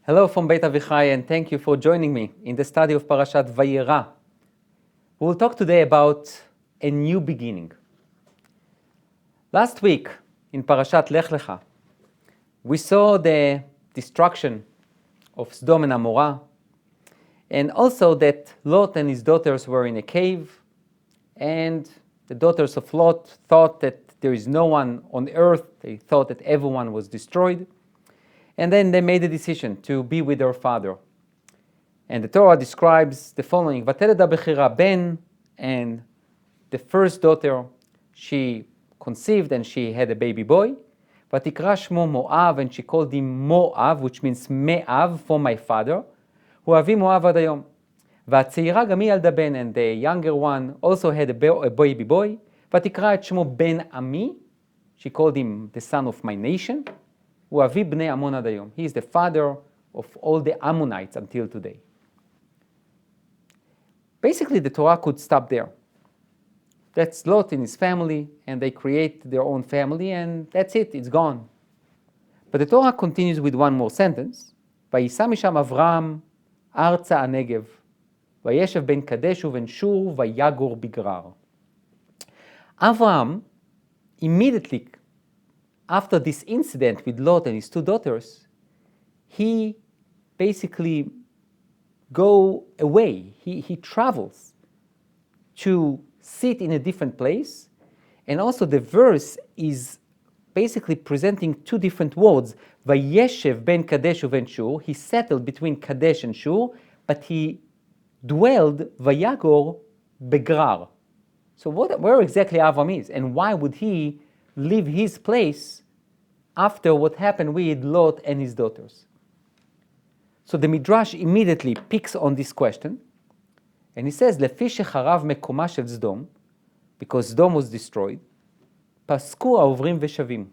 Hello from Beit and thank you for joining me in the study of Parashat Vayera. We will talk today about a new beginning. Last week in Parashat Lech Lecha, we saw the destruction of Sodom and Amorah, and also that Lot and his daughters were in a cave, and the daughters of Lot thought that there is no one on earth. They thought that everyone was destroyed. And then they made a decision to be with their father. And the Torah describes the following: Vateled Bechira ben, and the first daughter, she conceived and she had a baby boy. Vatikra shmo Moav, and she called him Moav, which means Me'av, for my father. Hu avi Moav ad hayom. Vatzeira gam hi ילדה ben, and the younger one also had a baby boy. Vatikra et shmo Ben Ami, she called him the son of my nation. Hu avi bnei Ammon ad hayom. He is the father of all the Ammonites until today. Basically, the Torah could stop there. That's Lot and his family, and they create their own family, and that's it, it's gone. But the Torah continues with one more sentence. Vayisa misham Avram arza hanegev, vayeshev ben Kadesh uben Shur, vayagor bigrar. Avram, immediately after this incident with Lot and his two daughters, he basically go away. He travels to sit in a different place. And also the verse is basically presenting two different words. Vayeshev ben Kadesh uben Shur. He settled between Kadesh and Shur, but he dwelled vayagor begrar. So where exactly Avram is, and why would he leave his place after what happened with Lot and his daughters? So the Midrash immediately picks on this question, and he says, Lefi shecharav mekoma shel Sodom, because Sodom was destroyed, pasku haovrim veshavim.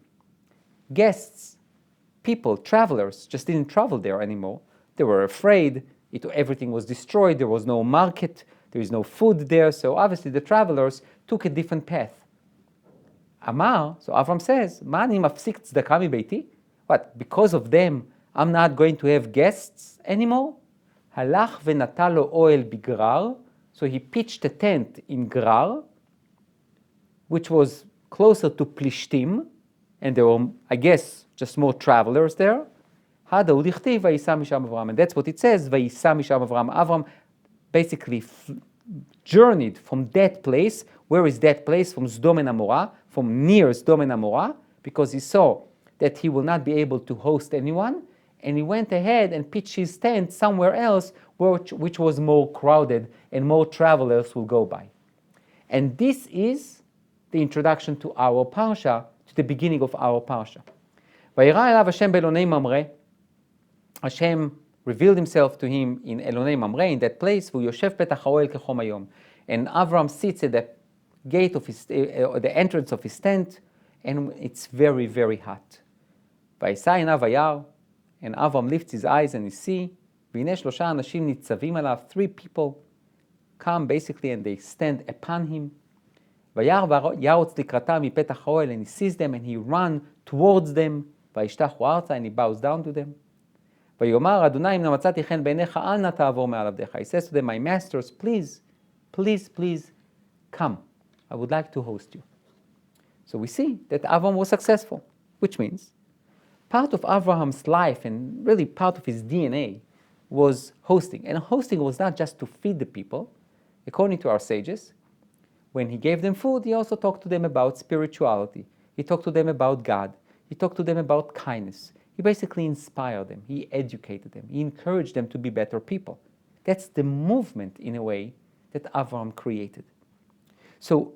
Guests, people, travelers, just didn't travel there anymore. They were afraid. Everything was destroyed. There was no market. There is no food there. So obviously the travelers took a different path. Amar, so Avram says, Ma ani mafsik tzedakah mibeiti? What, because of them, I'm not going to have guests anymore? Halach v'nata lo oel bigrar. So he pitched a tent in Grar, which was closer to Plishtim, and there were, I guess, just more travelers there. Hada udichtiv vayisa misham Avram, and that's what it says, vayisa misham Avram. Avram basically journeyed from that place. Where is that place? From Sodom and Amorah, from near Sodom and Amorah, because he saw that he will not be able to host anyone, and he went ahead and pitched his tent somewhere else, which was more crowded and more travelers will go by. And this is the introduction to our parsha, to the beginning of our parsha. Vayera elav Hashem be'elonei Mamre. Hashem revealed himself to him in Elonei Mamre, in that place, v'yoshev petach ha'oel kechom hayom. And Avram sits at the gate of his, the entrance of his tent, and it's very, very hot. Vayisa einav vayar, and Avram lifts his eyes and he sees, v'hinei shlosha anashim nitzavim alav. Three people come basically and they stand upon him. Vayar v'yarotz likratam mipetach ha'oel, and he sees them and he runs towards them. Vayishtachu arza, and he bows down to them. Vayomar Adonai im namatzati chen beinecha al na ta'avor me'al avdecha. He says to them, my masters, please, please, please, come. I would like to host you. So we see that Avram was successful, which means part of Abraham's life and really part of his DNA was hosting. And hosting was not just to feed the people. According to our sages, when he gave them food, he also talked to them about spirituality. He talked to them about God. He talked to them about kindness. He basically inspired them. He educated them. He encouraged them to be better people. That's the movement, in a way, that Avram created. So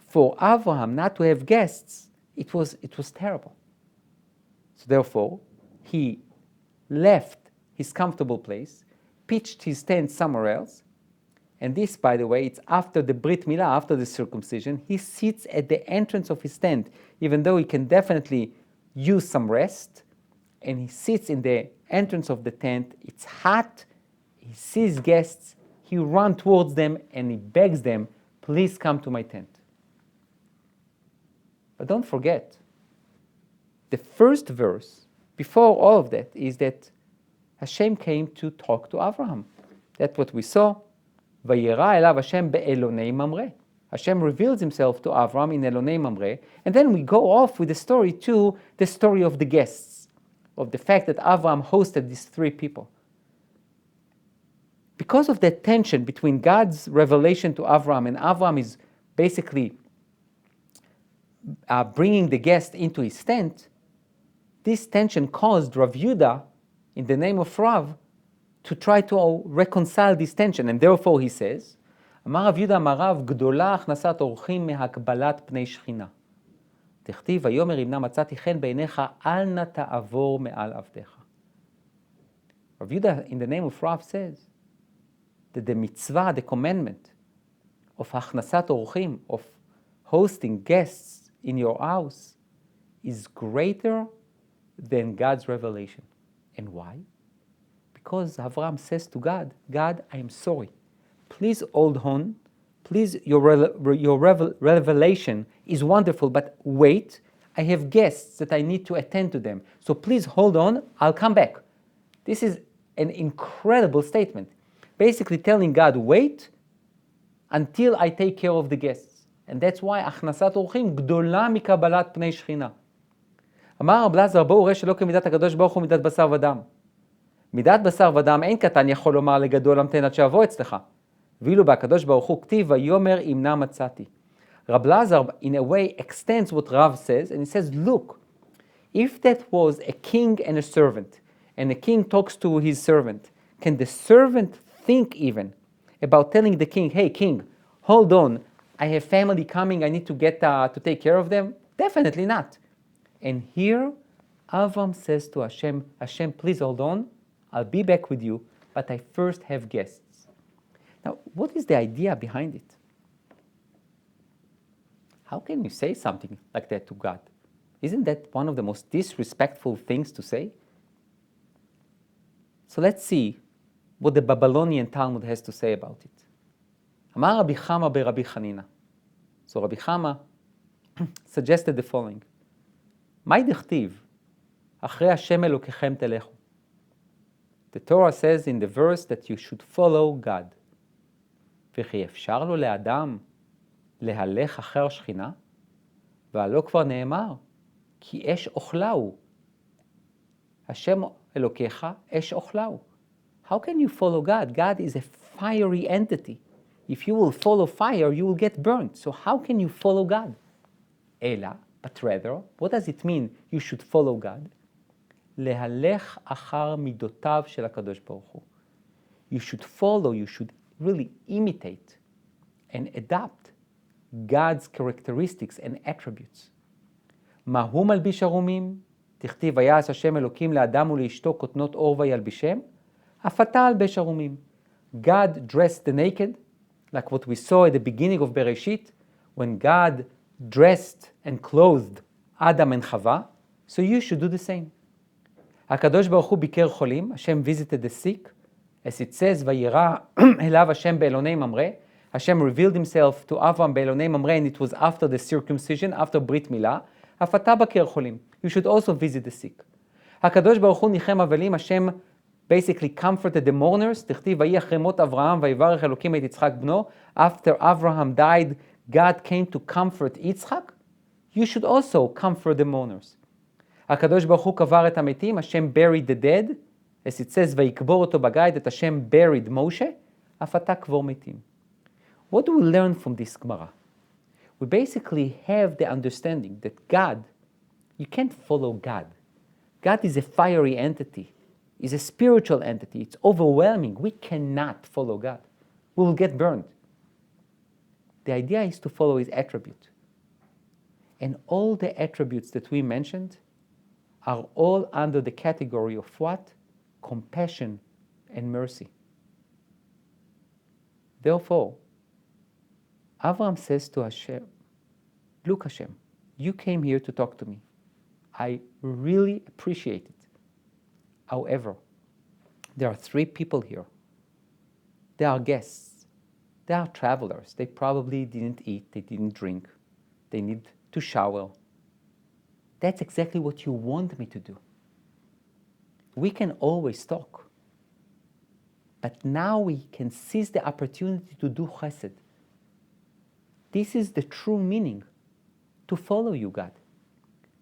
for Avraham not to have guests, it was terrible. So therefore, he left his comfortable place, pitched his tent somewhere else, and this, by the way, it's after the Brit Milah, after the circumcision. He sits at the entrance of his tent, even though he can definitely use some rest, and he sits in the entrance of the tent. It's hot. He sees guests. He runs towards them and he begs them, please come to my tent. But don't forget, the first verse, before all of that, is that Hashem came to talk to Abraham. That's what we saw. Vayera elav Hashem be'elonei mamre. Hashem reveals himself to Avram in Elonei Mamre, and then we go off with the story to the story of the guests, of the fact that Avram hosted these three people. Because of that tension between God's revelation to Avram, and Avram is basically bringing the guest into his tent, this tension caused Rav Yudah, in the name of Rav, to try to reconcile this tension, and therefore he says, אמר רב יהודה אמר רב, גדולה הכנסת אורחים מהקבלת פני שכינה. תכתיב, ויאמר אם נא מצאתי חן בעיניך, אל נא תעבור מעל עבדיך. Rav Yudah, in the name of Rav, says that the mitzvah, the commandment of הכנסת אורחים, of hosting guests in your house, is greater than God's revelation. And why? Because Avraham says to God, God, I am sorry. Please hold on. Please, your revelation is wonderful, but wait, I have guests that I need to attend to them. So please hold on, I'll come back. This is an incredible statement. Basically telling God, wait until I take care of the guests. And that's why הכנסת אורחים גדולה מקבלת פני שכינה. אמר רב אלעזר, בואו ראה שלא כמידת הקדוש ברוך הוא מידת בשר ודם. מידת בשר ודם אין קטן יכול לומר לגדול המתן עד שאבוא אצלך. ואילו בהקדוש ברוך הוא כתיב, ויאמר אם נא מצאתי. Rabbi Lazar, in a way, extends what Rav says, and he says, look, if that was a king and a servant, and the king talks to his servant, can the servant think even about telling the king, hey, king, hold on, I have family coming, I need to get to take care of them? Definitely not. And here, Avram says to Hashem, Hashem, please hold on, I'll be back with you, but I first have guests. Now, what is the idea behind it? How can you say something like that to God? Isn't that one of the most disrespectful things to say? So let's see what the Babylonian Talmud has to say about it. Amar Rabbi Chama beRabbi Chanina. So Rabbi Chama suggested the following. Mai dechtiv, achre Hashem Elokechem telechu. The Torah says in the verse that you should follow God. וכי אפשר לו לאדם להלך אחר שכינה? והלא כבר נאמר, כי אש אוכלהו. השם אלוקיך אש אוכלהו. How can you follow God? God is a fiery entity. If you will follow fire, you will get burnt. So how can you follow God? אלא, but rather, what does it mean you should follow God? להלך אחר מידותיו של הקדוש ברוך הוא. You should follow, you should really imitate and adopt God's characteristics and attributes. מה הוא מלביש ערומים? תכתיב ויעש השם אלוקים לאדם ולאשתו כותנות עור וילבישם, אף אתה אלבש ערומים. God dressed the naked, like what we saw at the beginning of Bereshit, when God dressed and clothed Adam and Chava, so you should do the same. הקדוש ברוך הוא ביקר חולים, Hashem visited the sick, as it says, Vayera elav Hashem be'elonei mamre. Hashem revealed himself to Avram be'elonei mamre, and it was after the circumcision, after Brit Milah. אף אתה בקר חולים. You should also visit the sick. הקדוש ברוך הוא ניחם אבלים, Hashem basically comforted the mourners. תכתיב, ויהי אחרי מות אברהם, ויברך אלוקים את יצחק בנו. After Abraham died, God came to comfort Yitzchak. You should also comfort the mourners. הקדוש ברוך הוא קבר את המתים, Hashem buried the dead. As it says, ויקבור אותו בגיא, that Hashem buried Moshe, אף אתה קבור מתים. What do we learn from this Gemara? We basically have the understanding that God, you can't follow God. God is a fiery entity, is a spiritual entity. It's overwhelming. We cannot follow God. We will get burned. The idea is to follow his attribute. And all the attributes that we mentioned are all under the category of what? Compassion and mercy. Therefore, Avram says to Hashem, look Hashem, you came here to talk to me. I really appreciate it. However, there are three people here. They are guests. They are travelers. They probably didn't eat, they didn't drink. They need to shower. That's exactly what you want me to do. We can always talk. But now we can seize the opportunity to do chesed. This is the true meaning, to follow you, God.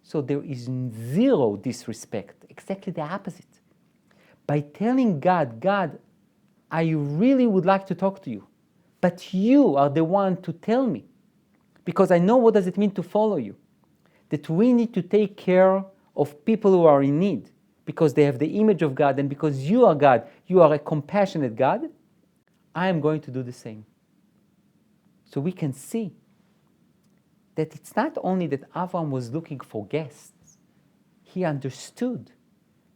So there is zero disrespect, exactly the opposite. By telling God, God, I really would like to talk to you, but you are the one to tell me, because I know what does it mean to follow you. That we need to take care of people who are in need, because they have the image of God, and because you are God, you are a compassionate God, I am going to do the same. So we can see that it's not only that Avram was looking for guests, he understood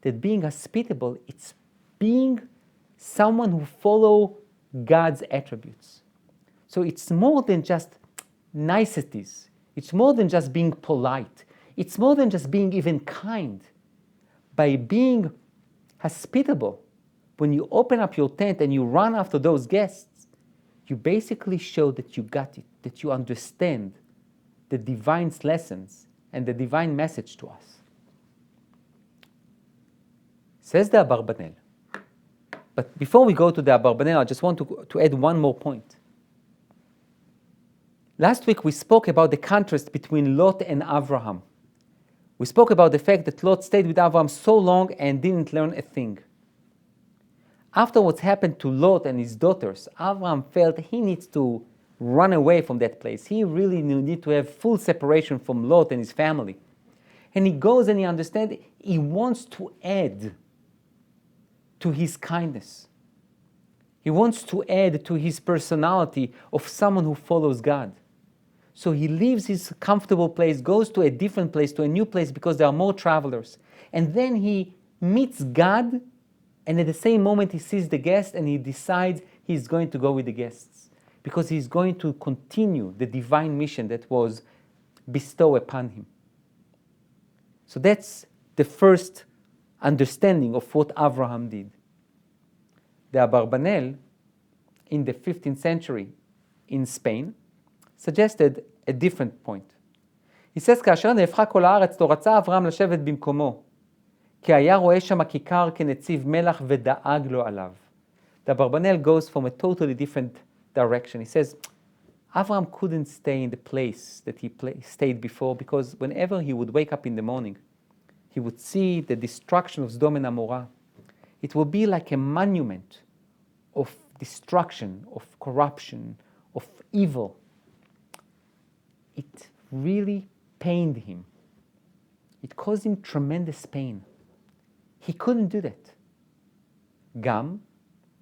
that being hospitable, it's being someone who follows God's attributes. So it's more than just niceties. It's more than just being polite. It's more than just being even kind. By being hospitable, when you open up your tent and you run after those guests, you basically show that you got it, that you understand the divine lessons and the divine message to us. Says the Abarbanel. But before we go to the Abarbanel, I just want to add one more point. Last week we spoke about the contrast between Lot and Avraham. We spoke about the fact that Lot stayed with Avraham so long and didn't learn a thing. After what's happened to Lot and his daughters, Avraham felt he needs to run away from that place. He really needed to have full separation from Lot and his family. And he goes and he understands he wants to add to his kindness. He wants to add to his personality of someone who follows God. So he leaves his comfortable place, goes to a different place, to a new place, because there are more travelers. And then he meets God, and at the same moment he sees the guest, and he decides he's going to go with the guests, because he's going to continue the divine mission that was bestowed upon him. So that's the first understanding of what Avraham did. The Abarbanel, in the 15th century in Spain, suggested a different point. He says, כאשר נהפכה כל הארץ, לא רצה אברהם לשבת במקומו, כי היה רואה שם הכיכר כנציב מלח ודאג לו עליו. The Abarbanel goes from a totally different direction. He says, Avraham couldn't stay in the place that he stayed before, because whenever he would wake up in the morning, he would see the destruction of Sodom and Gomorrah. It will be like a monument of destruction, of corruption, of evil. It really pained him. It caused him tremendous pain. He couldn't do that. גם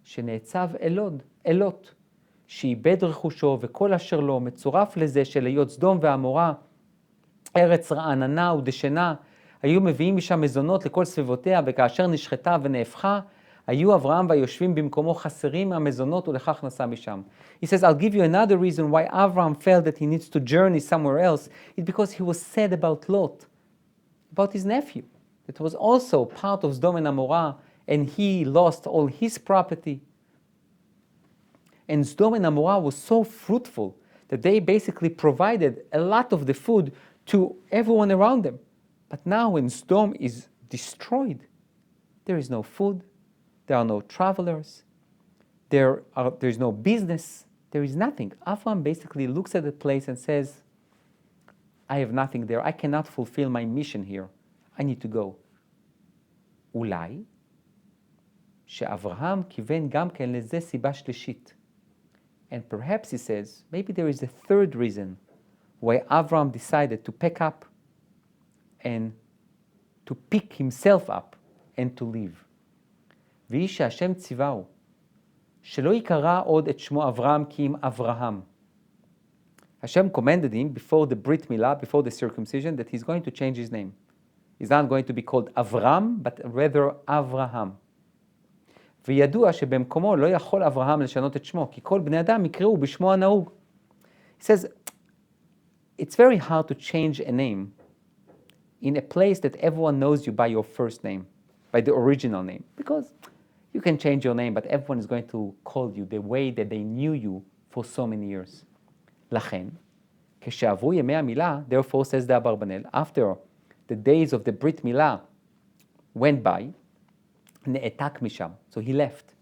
שנעצב אלות, שאיבד רכושו וכל אשר לו, מצורף לזה שלהיות סדום ועמורה, ארץ רעננה ודשנה, היו מביאים משם מזונות לכל סביבותיה, וכאשר נשחטה ונהפכה, היו אברהם והיושבים במקומו חסרים מהמזונות, ולכך נסע משם. He says, I'll give you another reason why Avraham felt that he needs to journey somewhere else. It's because he was sad about Lot, about his nephew, that was also part of Sodom and Gomorrah, and he lost all his property. And Sodom and Gomorrah was so fruitful that they basically provided a lot of the food to everyone around them. But now when Sodom is destroyed, there is no food, there are no travelers, there is no business, there is nothing. Avraham basically looks at the place and says, I have nothing there, I cannot fulfill my mission here, I need to go. אולי שאברהם כיוון גם כן לזה סיבה שלישית. And perhaps he says, maybe there is a third reason why Avraham decided to pack up and to pick himself up and to leave. והיא שהשם ציווהו, שלא יקרא עוד את שמו אברהם כי אם אברהם. Hashem commanded him before the Brit Milah, before the circumcision, that he's going to change his name. He's not going to be called Avram, but rather Avraham. וידוע שבמקומו לא יכול אברהם לשנות את שמו, כי כל בני אדם יקראו בשמו הנהוג. He says, it's very hard to change a name in a place that everyone knows you by your first name, by the original name. Because you can change your name, but everyone is going to call you the way that they knew you for so many years. לכן, כשעברו ימי המילה, therefore says the Abarbanel, after the days of the Brit Milah went by, נעתק משם, so he left.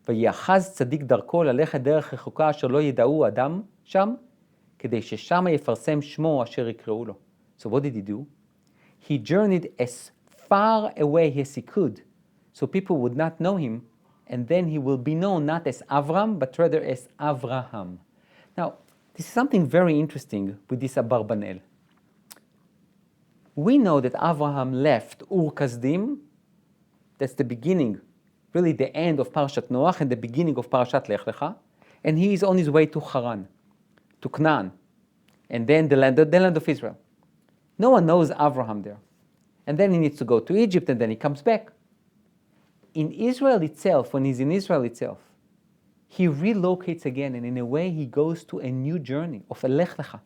ויאחז צדיק דרכו ללכת דרך רחוקה אשר לא ידעו אדם שם, כדי ששם יפרסם שמו אשר יקראו לו. So what did he do? He journeyed as far away as he could, so people would not know him, and then he will be known not as Avram, but rather as Avraham. Now, this is something very interesting with this Abarbanel. We know that Avraham left Ur Kasdim, that's the beginning, really the end of Parashat Noach and the beginning of Parashat Lech Lecha, and he is on his way to Haran, to Canaan, and then the land of Israel. No one knows Avraham there. And then he needs to go to Egypt, and then he comes back. In Israel itself, when he's in Israel itself, he relocates again, and in a way he goes to a new journey of a Lech Lecha,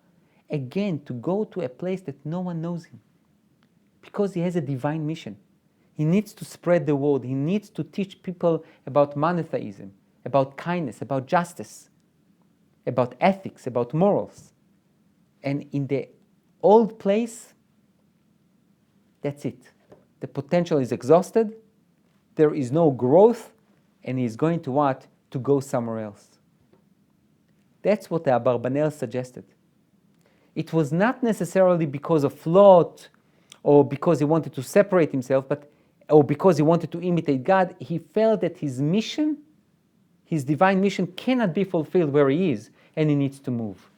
again to go to a place that no one knows him, because he has a divine mission. He needs to spread the word. He needs to teach people about monotheism, about kindness, about justice, about ethics, about morals. And in the old place, that's it. The potential is exhausted, there is no growth, and he's going to what? To go somewhere else. That's what the Abarbanel suggested. It was not necessarily because of Lot, or because he wanted to separate himself, or because he wanted to imitate God. He felt that his mission, his divine mission, cannot be fulfilled where he is, and he needs to move.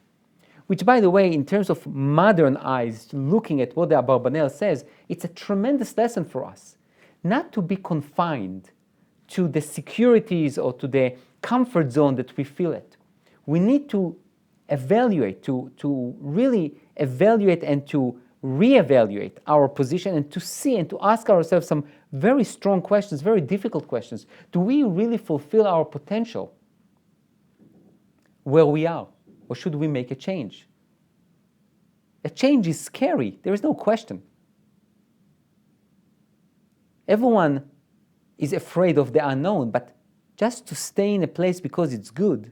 Which, by the way, in terms of modern eyes, looking at what the Abarbanel says, it's a tremendous lesson for us. Not to be confined to the securities or to the comfort zone that we feel it. We need to evaluate, to really evaluate and to reevaluate our position, and to see and to ask ourselves some very strong questions, very difficult questions. Do we really fulfill our potential where we are? Or should we make a change? A change is scary, there is no question. Everyone is afraid of the unknown, but just to stay in a place because it's good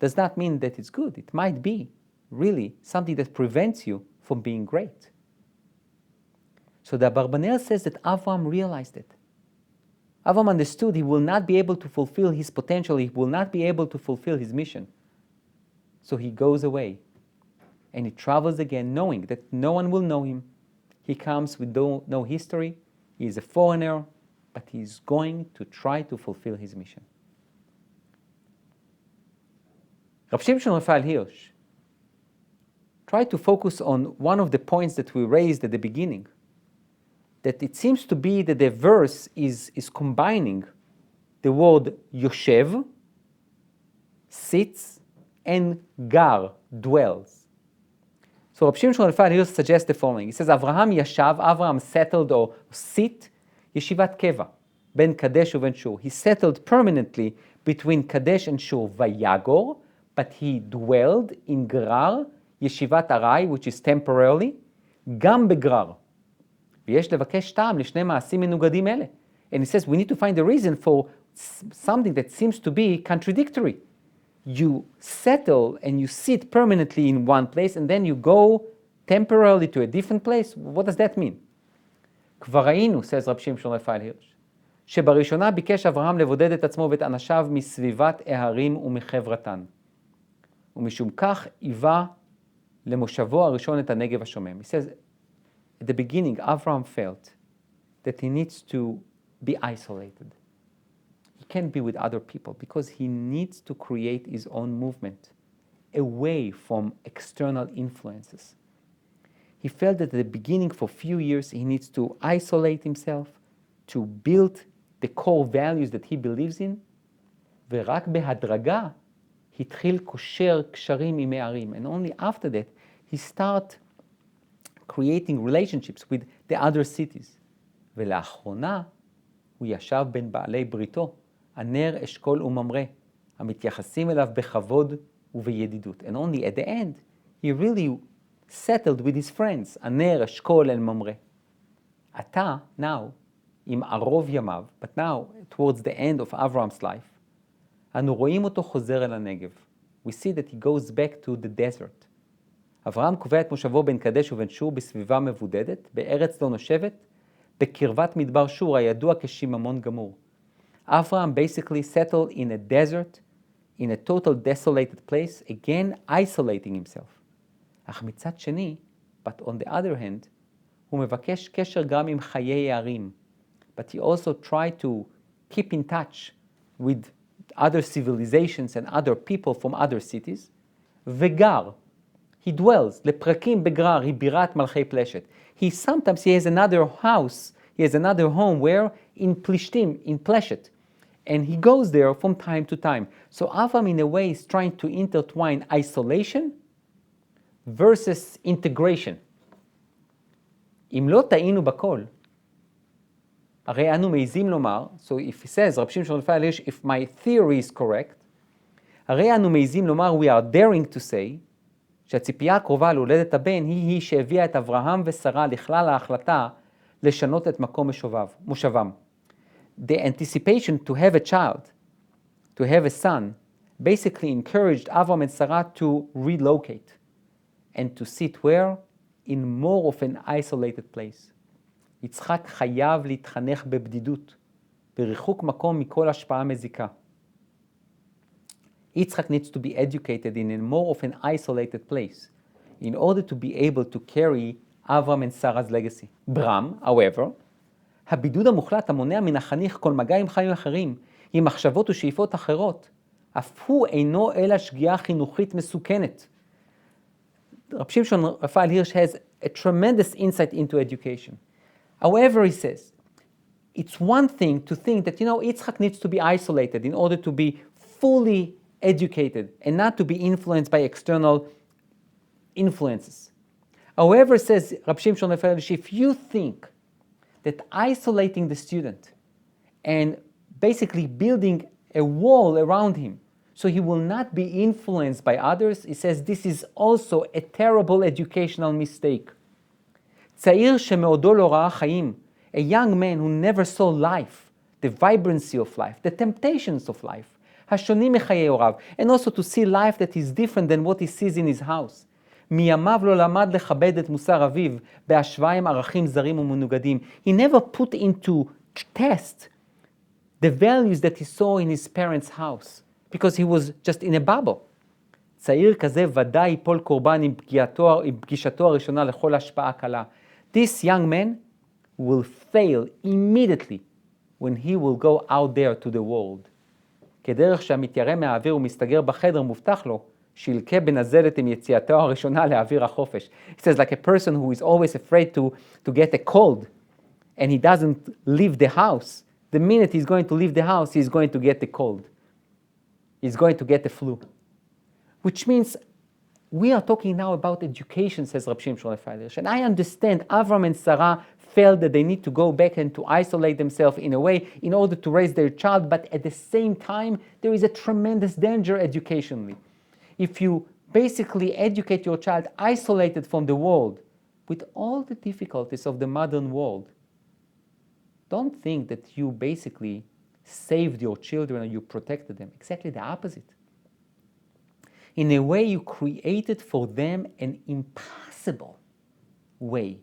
does not mean that it's good. It might be really something that prevents you from being great. So the Abarbanel says that Avram realized it. Avram understood he will not be able to fulfill his potential, he will not be able to fulfill his mission. So he goes away, and he travels again, knowing that no one will know him. He comes with no history, he is a foreigner, but he's going to try to fulfill his mission. Rav Shimshon Raphael Hirsch tried to focus on one of the points that we raised at the beginning, that it seems to be that the verse is combining the word Yoshev, sits, and Gar, dwells. So Rabbi Shimshon Raphael here suggests the following. He says, Avraham yashav, Avraham settled or sit, yeshivat keva, ben Kadesh uben Shur. He settled permanently between Kadesh and Shur, vayagor, but he dwelled in Gerar, yeshivat arai, which is temporarily, gam begrar. ויש לבקש טעם לשני מעשים מנוגדים אלה. And he says, we need to find a reason for something that seems to be contradictory. You settle and you sit permanently in one place, and then you go temporarily to a different place. What does that mean? כבר ראינו, says רב שמשון רפאל הירש, שבראשונה ביקש אברהם לבודד את עצמו ואת אנשיו מסביבת ההרים ומחברתן. ומשום כך היווה למושבו הראשון את הנגב השומם. He says, at the beginning, Avraham felt that he needs to be isolated. He can't be with other people because he needs to create his own movement away from external influences. He felt that at the beginning, for a few years, he needs to isolate himself, to build the core values that he believes in, ורק בהדרגה התחיל קושר קשרים עם הערים. And only after that, he started creating relationships with the other cities. ולאחרונה הוא ישב בין בעלי בריתו, הנר, אשכול וממרא, המתייחסים אליו בכבוד ובידידות. And only at the end, he really settled with his friends, הנר, אשכול and ממרא. עתה, now, עם ערוב ימיו, but now, towards the end of Avram's life, אנו רואים אותו חוזר אל הנגב. We see that he goes back to the desert. אברהם קובע את מושבו בין קדש ובין שור בסביבה מבודדת, בארץ לא נושבת, בקרבת מדבר שור הידוע כשיממון גמור. Avraham basically settled in a desert, in a total desolated place, again isolating himself. אך מצד שני, but on the other hand, הוא מבקש קשר גם עם חיי הערים. But he also tried to keep in touch with other civilizations and other people from other cities. וגר, he dwells, לפרקים בגרר, היא בירת מלכי פלשת. He has another house, he has another home where? In Plishtim, in Pleshet. And he goes there from time to time. So Avram in a way is trying to intertwine isolation versus integration. אם לא טעינו בכל, הרי אנו מעיזים לומר, so if he says, רב שמשון רפאל הירש, if my theory is correct, הרי אנו מעיזים לומר, we are daring to say, שהציפייה הקרובה להולדת הבן היא שהביאה את אברהם ושרה לכלל ההחלטה לשנות את מקום מושבם. The anticipation to have a child, to have a son, basically encouraged Avram and Sarah to relocate and to sit where? In more of an isolated place. יצחק חייב להתחנך בבדידות, בריחוק מקום מכל השפעה מזיקה. Yitzchak needs to be educated in a more of an isolated place in order to be able to carry Avram and Sarah's legacy. Bram, however, הבידוד המוחלט המונע מן החניך כל מגע עם חיים אחרים, עם מחשבות ושאיפות אחרות, אף הוא אינו אלא שגיאה חינוכית מסוכנת. Rabbi Shimshon Raphael Hirsch has a tremendous insight into education. However, he says, it's one thing to think that, Yitzchak needs to be isolated in order to be fully educated and not to be influenced by external influences. However, says Rabbi Shimshon Raphael Hirsch, if you think that isolating the student and basically building a wall around him so he will not be influenced by others, he says this is also a terrible educational mistake. צעיר שמעודו לא ראה חיים, a young man who never saw life, the vibrancy of life, the temptations of life, השונים מחיי הוריו, and also to see life that is different than what he sees in his house. מימיו לא למד לכבד את מוסר אביו, בהשוואה עם ערכים זרים ומנוגדים. He never put into test the values that he saw in his parents' house, because he was just in a bubble. צעיר כזה ודאי ייפול קורבן עם פגישתו הראשונה לכל השפעה קלה. This young man will fail immediately when he will go out there to the world. כדרך שהמתיירא מהאוויר ומסתגר בחדר מובטח לו, שילקה בנזלת עם יציאתו הראשונה לאוויר החופש. He says like a person who is always afraid to get a cold and he doesn't leave the house. The minute he's going to leave the house, he's going to get the cold. He's going to get the flu. Which means we are talking now about education, says Rabbi Shimshon Raphael Hirsch. And I understand Avram and Sarah felt that they need to go back and to isolate themselves in a way in order to raise their child, but at the same time, there is a tremendous danger educationally. If you basically educate your child isolated from the world with all the difficulties of the modern world, don't think that you basically saved your children or you protected them. Exactly the opposite. In a way, you created for them an impossible way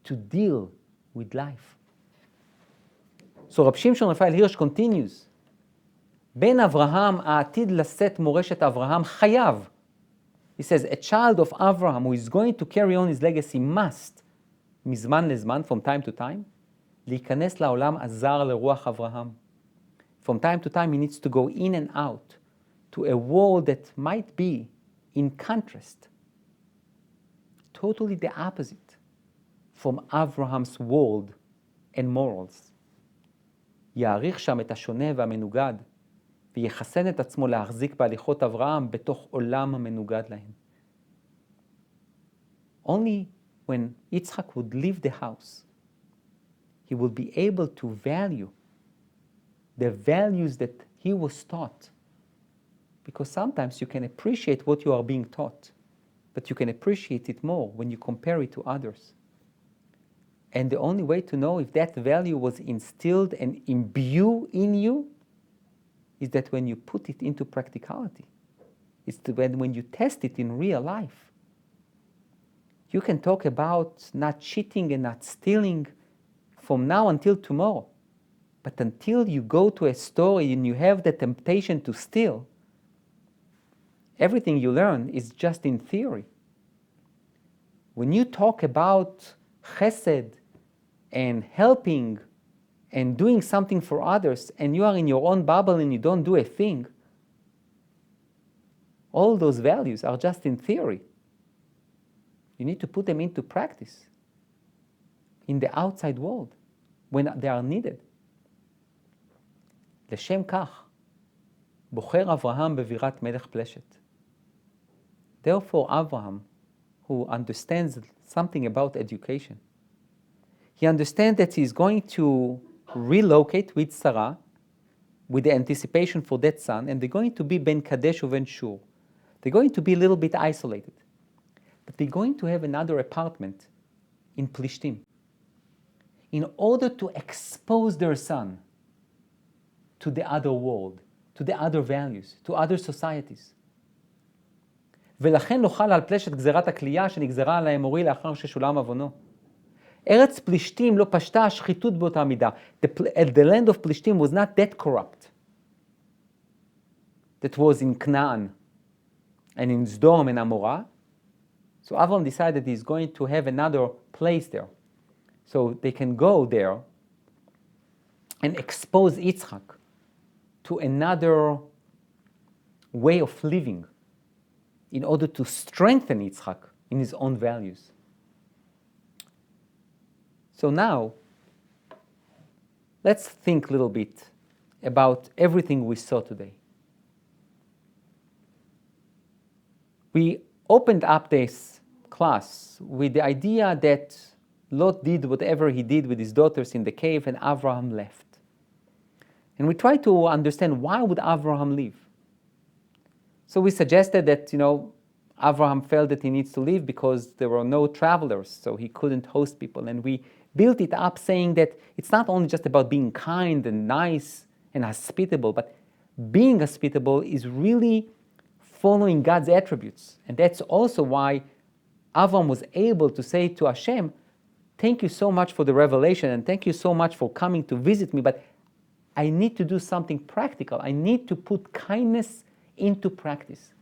to deal with life. So Rabbi Shimshon Raphael Hirsch continues, בן אברהם העתיד לשאת מורשת אברהם חייב. He says, a child of Abraham who is going to carry on his legacy must, מזמן לזמן, from time to time, להיכנס לעולם הזר לרוח אברהם. From time to time he needs to go in and out to a world that might be, in contrast, totally the opposite from Abraham's world and morals. יעריך שם את השונה והמנוגד, ויחסן את עצמו להחזיק בהליכות אברהם בתוך עולם המנוגד להם. Only when Yitzchak would leave the house, he would be able to value the values that he was taught. Because sometimes you can appreciate what you are being taught, but you can appreciate it more when you compare it to others. And the only way to know if that value was instilled and imbued in you is that when you put it into practicality. It's when you test it in real life. You can talk about not cheating and not stealing from now until tomorrow. But until you go to a store and you have the temptation to steal, everything you learn is just in theory. When you talk about chesed and helping and doing something for others, and you are in your own bubble and you don't do a thing, all those values are just in theory. You need to put them into practice in the outside world when they are needed. לשם כך, בוחר אברהם בבירת מלך פלשת. Therefore, Abraham, who understands something about education, he understands that he is going to relocate with Sarah, with the anticipation for that son, and they're going to be Ben Kadesh or Ben Shur. They're going to be a little bit isolated. But they're going to have another apartment in Plishtim in order to expose their son to the other world, to the other values, to other societies. ולכן לא חל על פלשת גזירת הכלייה שנגזרה על האמורי לאחר ששולם עוונו. ארץ פלישתים לא פשטה השחיתות באותה מידה. The land of Plishtim was not that corrupt that was in Canaan and in Sodom and Amorah. So Avram decided he's going to have another place there. So they can go there and expose Yitzchak to another way of living in order to strengthen Yitzchak in his own values. So now, let's think a little bit about everything we saw today. We opened up this class with the idea that Lot did whatever he did with his daughters in the cave and Abraham left. And we tried to understand why would Abraham leave. So we suggested that, Abraham felt that he needs to leave because there were no travelers, so he couldn't host people. And we built it up saying that it's not only just about being kind and nice and hospitable, but being hospitable is really following God's attributes. And that's also why Avram was able to say to Hashem, thank you so much for the revelation and thank you so much for coming to visit me, but I need to do something practical. I need to put kindness into practice.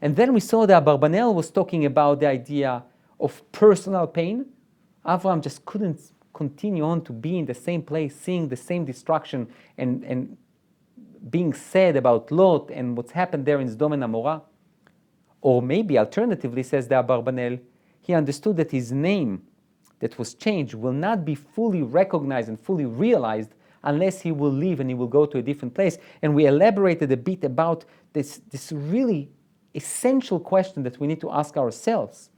And then we saw that Abarbanel was talking about the idea of personal pain. Avram just couldn't continue on to be in the same place, seeing the same destruction and being sad about Lot and what's happened there in Sodom and Amorah. Or maybe alternatively, says the Abarbanel, he understood that his name that was changed will not be fully recognized and fully realized unless he will leave and he will go to a different place. And we elaborated a bit about this really essential question that we need to ask ourselves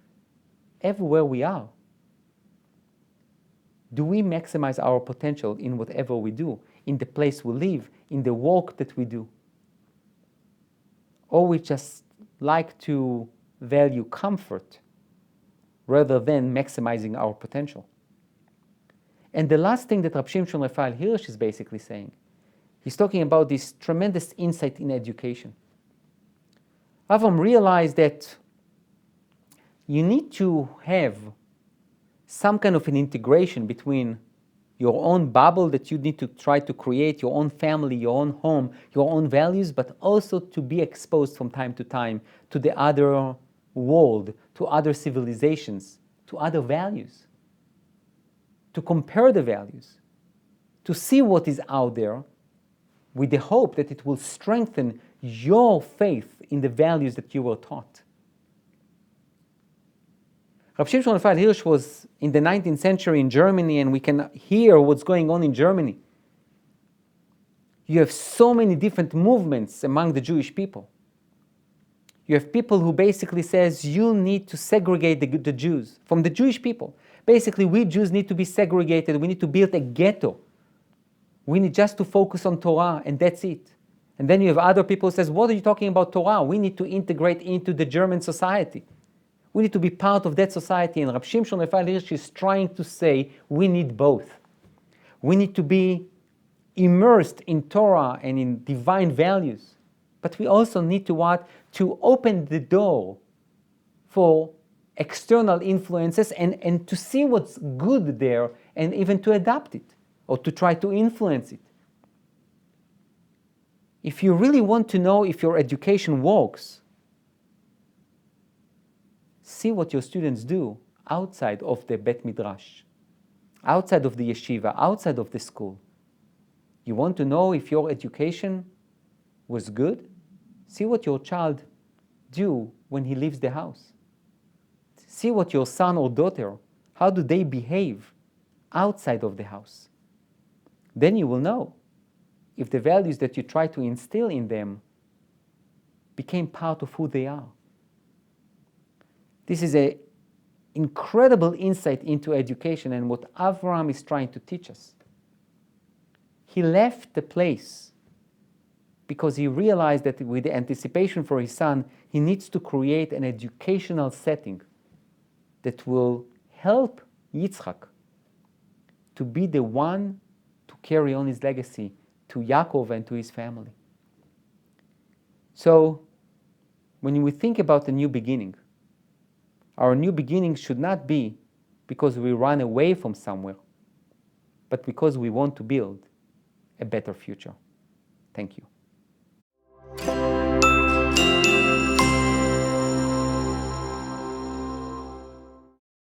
everywhere we are. Do we maximize our potential in whatever we do, in the place we live, in the work that we do? Or we just like to value comfort rather than maximizing our potential? And the last thing that Rabbi Shimshon Raphael Hirsch is basically saying, he's talking about this tremendous insight in education. Avram realized that you need to have some kind of an integration between your own bubble that you need to try to create, your own family, your own home, your own values, but also to be exposed from time to time to the other world, to other civilizations, to other values, to compare the values, to see what is out there with the hope that it will strengthen your faith in the values that you were taught. Rabbi Shimshon Raphael Hirsch was in the 19th century in Germany, and we can hear what's going on in Germany. You have so many different movements among the Jewish people. You have people who basically says you need to segregate the Jews from the Jewish people. Basically, we Jews need to be segregated. We need to build a ghetto. We need just to focus on Torah, and that's it. And then you have other people who says, what are you talking about Torah? We need to integrate into the German society. We need to be part of that society. And Rabbi Shimshon Raphael Hirsch is trying to say we need both. We need to be immersed in Torah and in divine values. But we also need to what? To open the door for external influences and to see what's good there and even to adapt it. or to try to influence it. If you really want to know if your education works, see what your students do outside of the Bet Midrash, outside of the yeshiva, outside of the school. You want to know if your education was good? See what your child do when he leaves the house. See what your son or daughter, how do they behave outside of the house. Then you will know if the values that you try to instill in them became part of who they are. This is an incredible insight into education and what Avraham is trying to teach us. He left the place because he realized that with the anticipation for his son, he needs to create an educational setting that will help Yitzchak to be the one to carry on his legacy to Yaakov and to his family. So, when we think about a new beginning, our new beginning should not be because we run away from somewhere, but because we want to build a better future. Thank you.